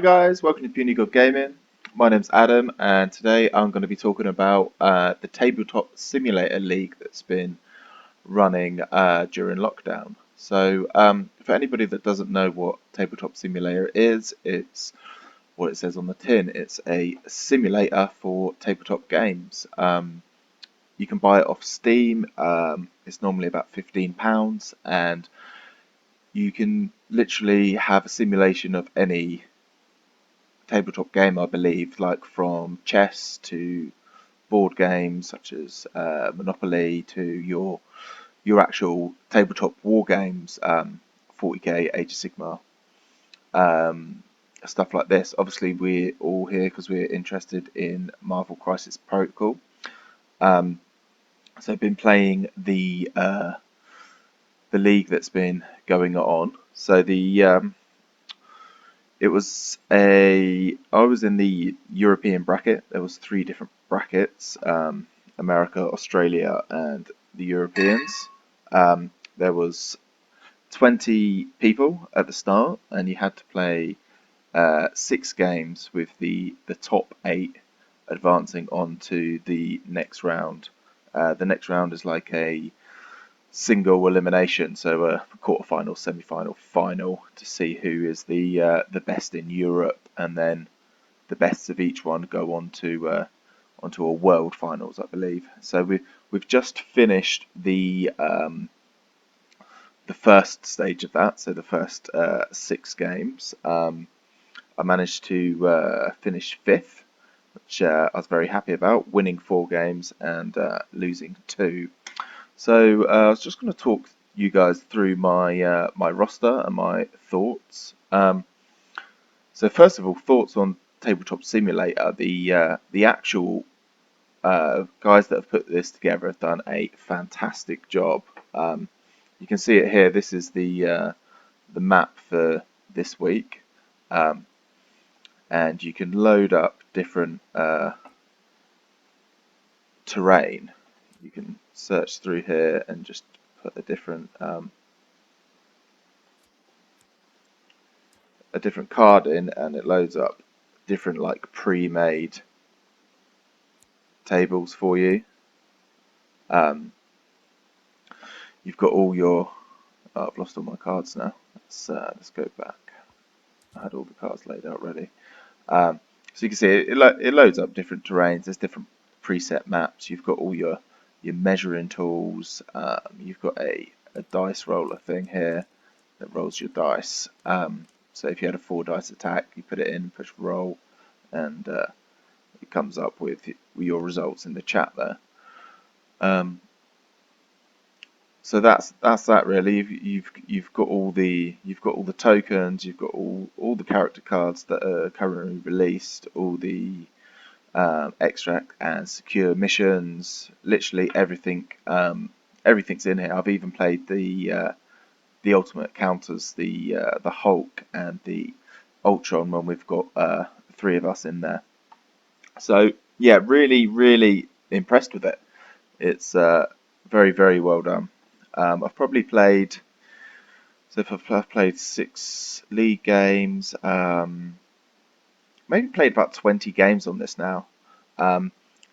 Hi guys, welcome to Puny God Gaming. My name's Adam, and today I'm going to be talking about the Tabletop Simulator League that's been running during lockdown. For anybody that doesn't know what Tabletop Simulator is, it's what it says on the tin. It's a simulator for tabletop games. You can buy it off Steam. It's normally about £15, and you can literally have a simulation of any tabletop game, I believe, like from chess to board games such as Monopoly to your actual tabletop war games, 40k, Age of Sigmar, um, stuff like this. Obviously, we're all here because we're interested in Marvel Crisis Protocol. Um, so I've been playing the league that's been going on. So I was in the European bracket. There was three different brackets: America, Australia, and the Europeans. There was 20 people at the start, and you had to play 6 games with the top 8 advancing on to the next round. The next round is like a single elimination, so a quarterfinal, semi-final, final to see who is the best in Europe, and then the best of each one go on to onto a world finals, I believe. So we've just finished the first stage of that, so the first 6 games. I managed to finish 5th, which I was very happy about, winning 4 games and losing 2. So I was just going to talk you guys through my roster and my thoughts. So first of all, thoughts on Tabletop Simulator. The actual guys that have put this together have done a fantastic job. You can see it here. This is the map for this week, and you can load up different terrain. You can search through here and just put a different card in, and it loads up different like pre-made tables for you. You've got all your I've lost all my cards now. Let's go back. I had all the cards laid out ready. So you can see it loads up different terrains. There's different preset maps. You've got all your measuring tools. You've got a dice roller thing here that rolls your dice. So if you had a 4 dice attack, you put it in, push roll, and it comes up with your results in the chat there. So that's that really. You've got all the tokens. You've got all the character cards that are currently released. All the extract and secure missions. Literally everything. Everything's in here. I've even played the ultimate counters, the Hulk and the Ultron when we've got 3 of us in there. So yeah, really impressed with it. It's very well done. I've probably played, so if I've played 6 league games, maybe played about 20 games on this now.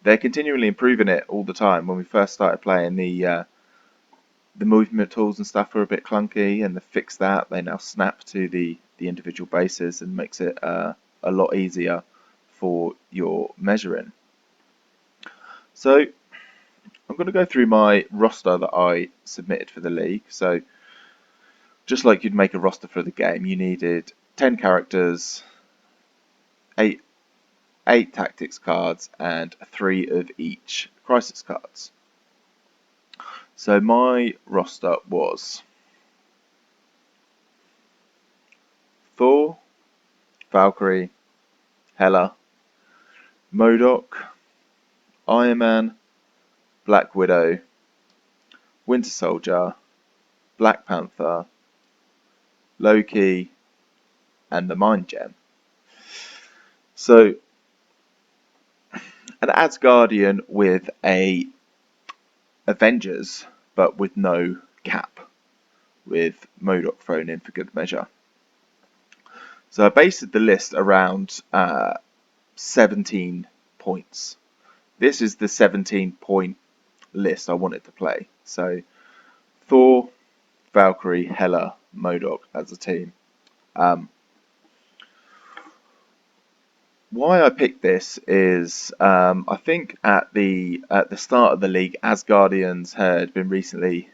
They're continually improving it all the time. When we first started playing, the movement tools and stuff were a bit clunky, and they fixed that. They now snap to the individual bases and makes it a lot easier for your measuring. So I'm going to go through my roster that I submitted for the league. So just like you'd make a roster for the game, you needed 10 characters, 8 tactics cards, and 3 of each crisis cards. So my roster was Thor, Valkyrie, Hela, MODOK, Iron Man, Black Widow, Winter Soldier, Black Panther, Loki, and the Mind Gem. So an Asgardian with a Avengers, but with no cap, with MODOK thrown in for good measure. So I based the list around 17 points. This is the 17-point list I wanted to play. So Thor, Valkyrie, Hela, MODOK as a team. Why I picked this is I think at the start of the league, Asgardians had been recently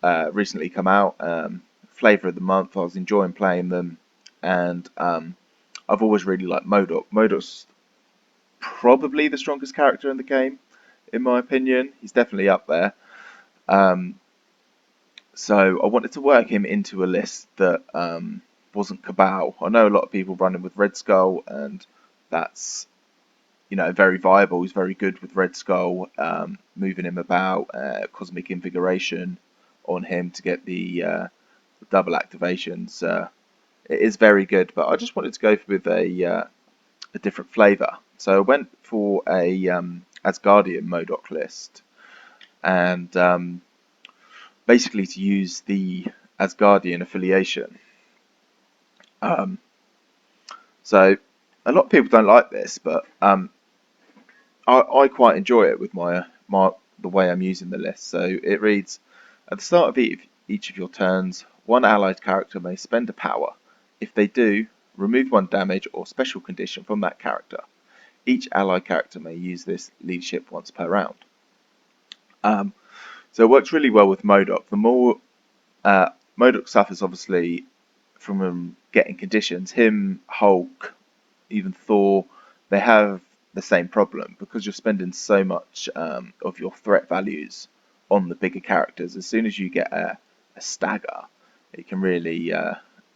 come out. Flavor of the month. I was enjoying playing them, and I've always really liked MODOK. MODOK's probably the strongest character in the game, in my opinion. He's definitely up there. Um, so I wanted to work him into a list that wasn't Cabal. I know a lot of people run him with Red Skull, and that's very viable. He's very good with Red Skull, moving him about, Cosmic Invigoration on him to get the double activations. It is very good, but I just wanted to go with a different flavour. So I went for a Asgardian MODOK list, and basically to use the Asgardian affiliation. So a lot of people don't like this, but I quite enjoy it with the way I'm using the list. So it reads, at the start of each of your turns, one allied character may spend a power. If they do, remove one damage or special condition from that character. Each allied character may use this leadership once per round. So it works really well with MODOK. The more MODOK suffers obviously from getting conditions. Him, Hulk, even Thor, they have the same problem because you're spending so much of your threat values on the bigger characters. As soon as you get a stagger, it can really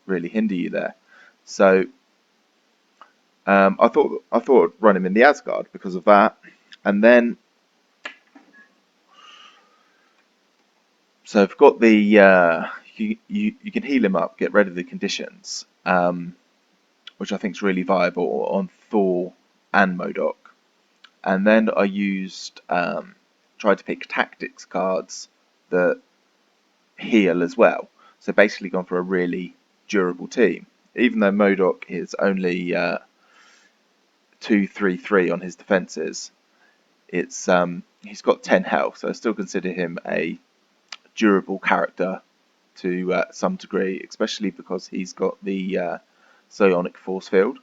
hinder you there. So I thought I'd run him in the Asgard because of that, and then so I've got the you can heal him up, get rid of the conditions, which I think is really viable on Thor and MODOK. And then I used tried to pick tactics cards that heal as well. So basically gone for a really durable team. Even though MODOK is only 2-3-3 on his defences, it's he's got 10 health, so I still consider him a durable character to some degree, especially because he's got the psionic force field.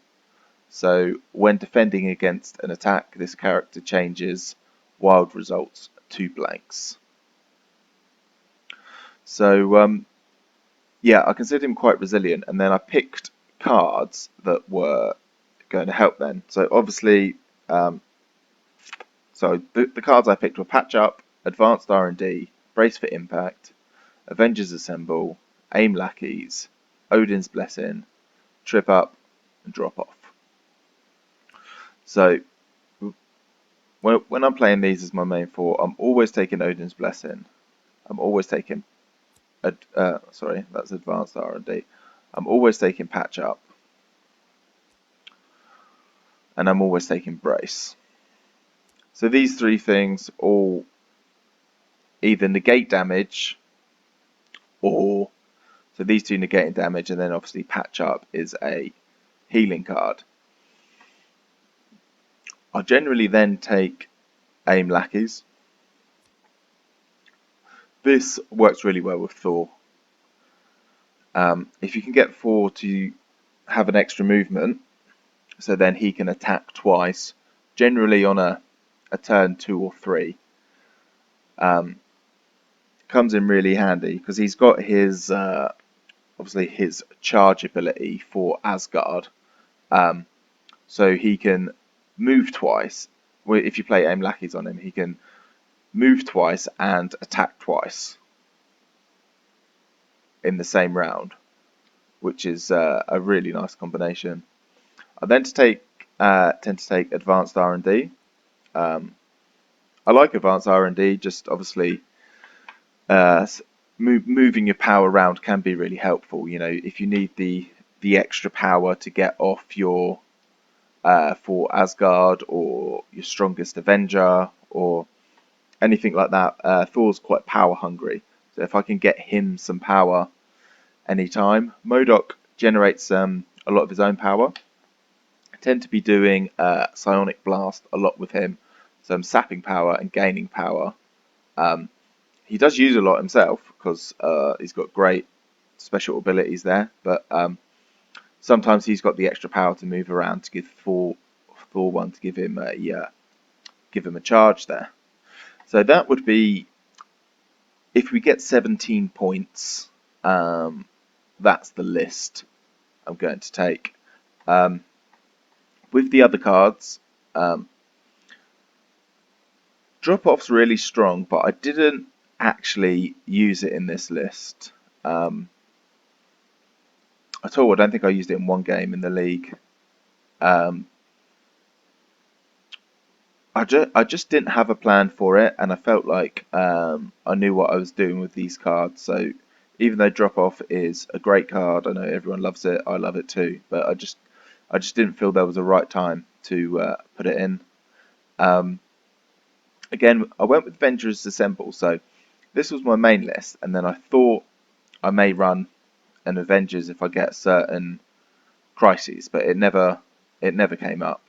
So when defending against an attack, this character changes wild results to blanks. So yeah, I considered him quite resilient, and then I picked cards that were going to help then. So obviously, the cards I picked were Patch Up, Advanced R&D, Brace for Impact, Avengers Assemble, Aim Lackeys, Odin's Blessing, Trip Up, and Drop Off. So when I'm playing these as my main four, I'm always taking Odin's Blessing. I'm always taking, sorry, that's Advanced R&D. I'm always taking Patch Up, and I'm always taking Brace. So these three things all either negate damage, or so these two negating damage, and then obviously Patch Up is a healing card. I generally then take Aim Lackeys. This works really well with Thor. If you can get Thor to have an extra movement, so then he can attack twice, generally on a turn 2 or 3, comes in really handy because he's got his obviously his charge ability for Asgard, so he can move twice. If you play Aim Lackeys on him, he can move twice and attack twice in the same round, which is a really nice combination. I then tend to take Advanced R&D. I like Advanced R&D, just obviously moving your power around can be really helpful. You know, if you need the extra power to get off your for Asgard or your strongest Avenger or anything like that, Thor's quite power hungry. So if I can get him some power anytime, MODOK generates a lot of his own power. I tend to be doing Psionic Blast a lot with him, so I'm sapping power and gaining power. Um, he does use a lot himself because he's got great special abilities there, but sometimes he's got the extra power to move around to give Thor one to give him a charge there. So that would be if we get 17 points. That's the list I'm going to take. With the other cards, Drop Off's really strong, but I didn't actually use it in this list. At all, I don't think I used it in one game in the league. Um, I just didn't have a plan for it, and I felt like I knew what I was doing with these cards. So even though Drop Off is a great card, I know everyone loves it. I love it too, but I just didn't feel there was a right time to put it in. Um, Again, I went with Avengers Assemble, so this was my main list, and then I thought I may run an Avengers if I get certain crises, but it never came up.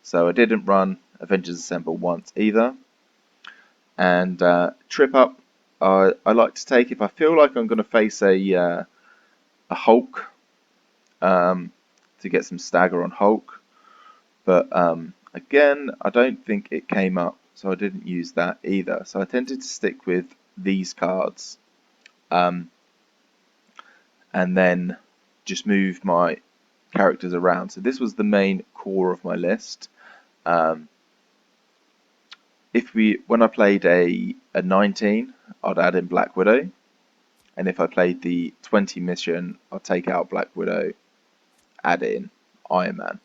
So I didn't run Avengers Assemble once either. And Trip Up, I like to take if I feel like I'm going to face a Hulk to get some stagger on Hulk. But again, I don't think it came up, so I didn't use that either. So I tended to stick with these cards and then just move my characters around. So this was the main core of my list. When I played a 19, I'd add in Black Widow, and if I played the 20 mission, I'd take out Black Widow, add in Iron Man.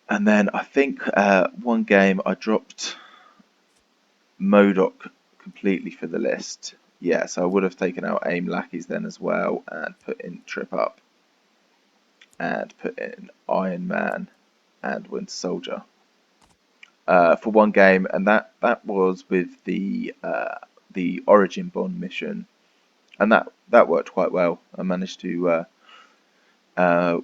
And then I think one game I dropped MODOK completely for the list. Yeah, so I would have taken out AIM Lackeys then as well and put in Trip Up and put in Iron Man and Winter Soldier for one game, and that was with the Origin Bond mission, and that worked quite well. I managed to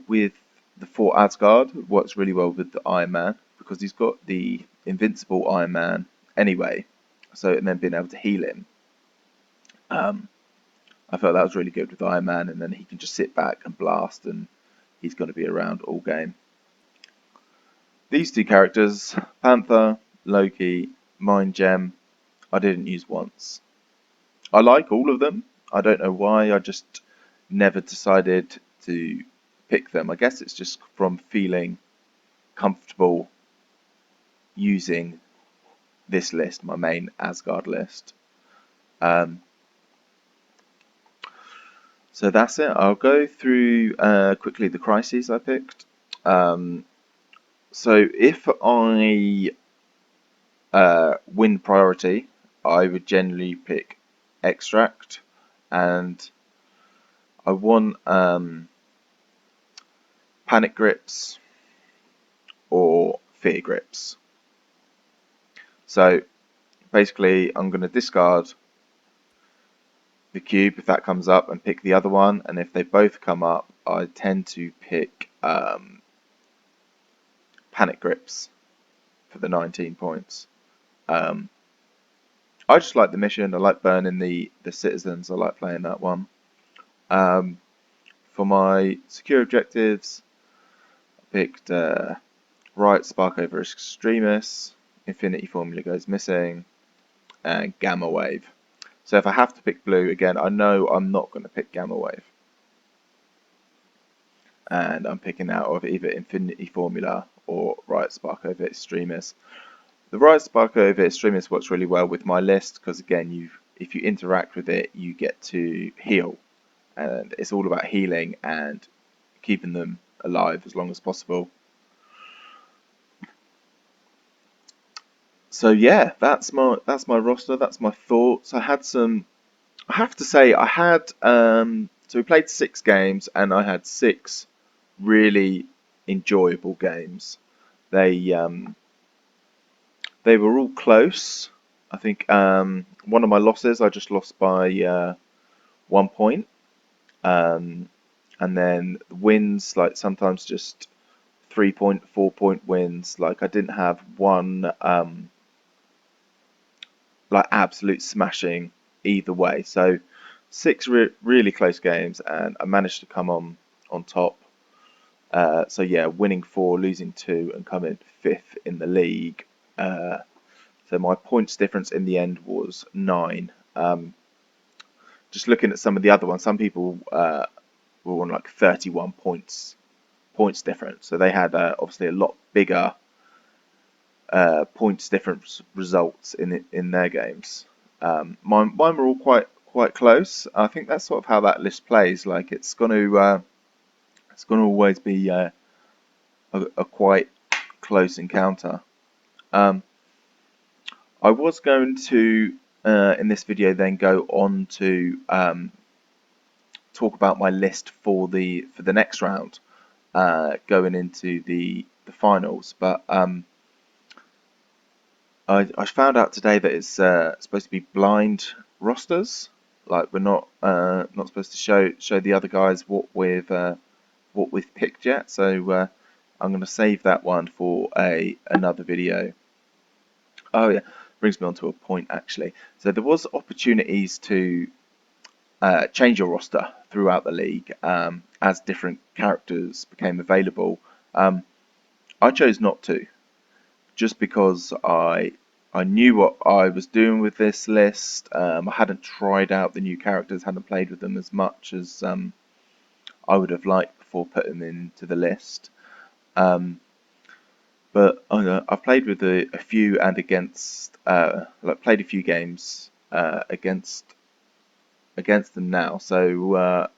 with the Fort Asgard, it works really well with the Iron Man because he's got the invincible Iron Man anyway, so and then being able to heal him. I felt that was really good with Iron Man, and then he can just sit back and blast, and he's going to be around all game. These two characters, Panther, Loki, Mind Gem, I didn't use once. I like all of them. I don't know why. I just never decided to pick them. I guess it's just from feeling comfortable using this list, my main Asgard list. So that's it. I'll go through quickly the crises I picked. So if I win priority, I would generally pick Extract, and I want Panic Grips or Fear Grips. So basically I'm going to discard the cube if that comes up and pick the other one, and if they both come up I tend to pick Panic Grips for the 19 points. I just like the mission. I like burning the citizens. I like playing that one. For my secure objectives, I picked Riot Spark over Extremis, Infinity Formula goes missing, and Gamma Wave. So if I have to pick blue, again, I know I'm not going to pick Gamma Wave. And I'm picking out of either Infinity Formula or Riot Spark over Extremis. The Riot Spark over Extremis works really well with my list because, again, if you interact with it, you get to heal. And it's all about healing and keeping them alive as long as possible. So yeah, that's my roster. That's my thoughts. I have to say, I had so we played 6 games, and I had 6 really enjoyable games. They were all close. I think one of my losses, I just lost by 1 point. And then wins, like sometimes just 3-point, 4-point wins. Like I didn't have one like absolute smashing either way. So six really close games, and I managed to come on top. So yeah, winning 4, losing 2, and coming 5th in the league. So my points difference in the end was 9. Just looking at some of the other ones, some people were on like 31 points difference. So they had obviously a lot bigger points difference results in their games. Mine were all quite close. I think that's sort of how that list plays. Like it's going to always be a quite close encounter. I was going to in this video then go on to talk about my list for the next round, going into the finals, but I found out today that it's supposed to be blind rosters. Like we're not supposed to show the other guys what we've picked yet. So I'm going to save that one for another video. Oh yeah, brings me on to a point actually. So there was opportunities to change your roster throughout the league as different characters became available. I chose not to, just because I knew what I was doing with this list. I hadn't tried out the new characters, hadn't played with them as much as I would have liked before putting them into the list. But I've played with a few and against, like played a few games against them now. So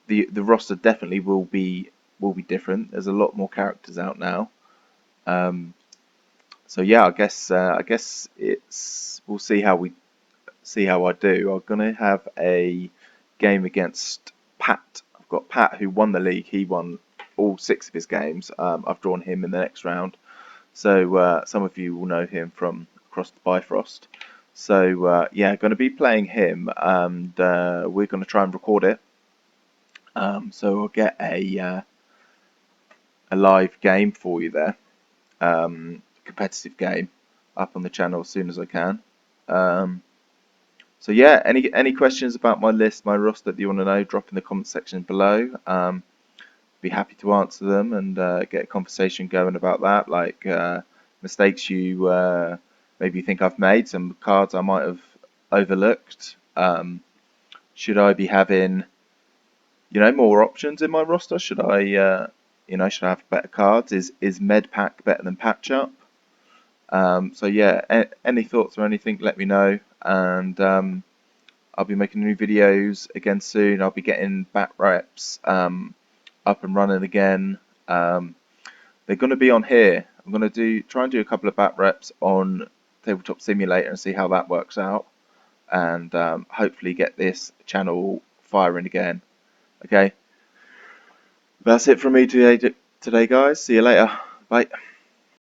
the roster definitely will be different. There's a lot more characters out now. So yeah, I guess it's we'll see how I do. I'm gonna have a game against Pat. I've got Pat who won the league. He won all 6 of his games. I've drawn him in the next round. So some of you will know him from Across the Bifrost. So yeah, going to be playing him, and we're going to try and record it. So we'll get a live game for you there, competitive game, up on the channel as soon as I can. So yeah, any questions about my list, my roster that you want to know, drop in the comment section below. Be happy to answer them and get a conversation going about that, like mistakes you maybe think I've made, some cards I might have overlooked. Should I be having, more options in my roster? Should I, should I have better cards? Is Med Pack better than Patch Up? So yeah, any thoughts or anything, let me know, and I'll be making new videos again soon. I'll be getting bat reps up and running again. They're going to be on here. I'm going to try and do a couple of bat reps on Tabletop Simulator and see how that works out, and hopefully get this channel firing again. Okay, that's it from me today, guys. See you later. Bye.